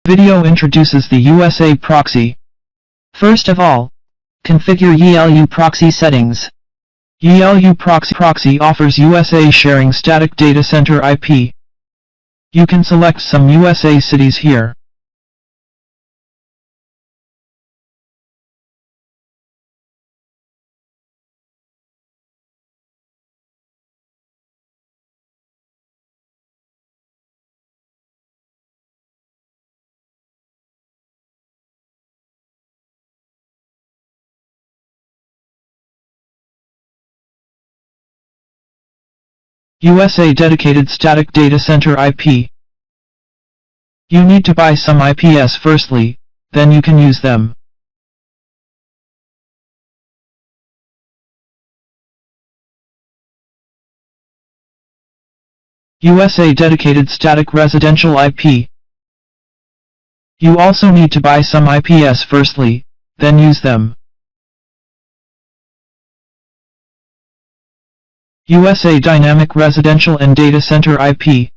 Video introduces the USA proxy. First of all, configure yiluproxy settings. yiluproxy offers USA sharing static data center IP. You can select some USA cities here. USA dedicated static data center IP. You need to buy some IPs firstly, then you can use them. USA dedicated static residential IP. You also need to buy some IPs firstly, then use them. USA Dynamic Residential and Data Center IP.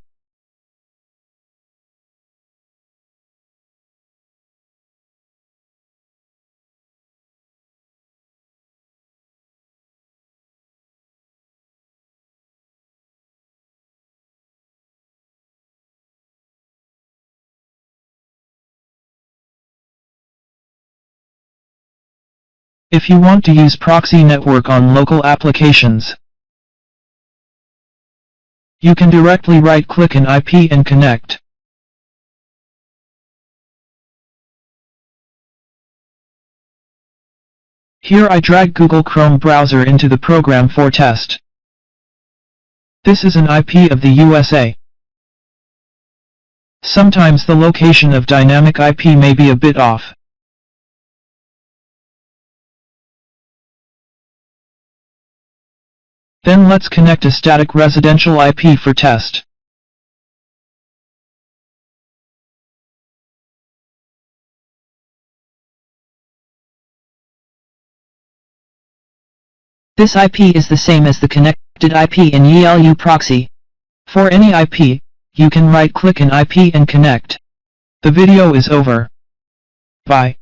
If you want to use proxy network on local applications, you can directly right-click an IP and connect. Here I drag Google Chrome browser into the program for test. This is an IP of the USA. Sometimes the location of dynamic IP may be a bit off. Then let's connect a static residential IP for test. This IP is the same as the connected IP in yiluproxy. For any IP, you can right-click an IP and connect. The video is over. Bye.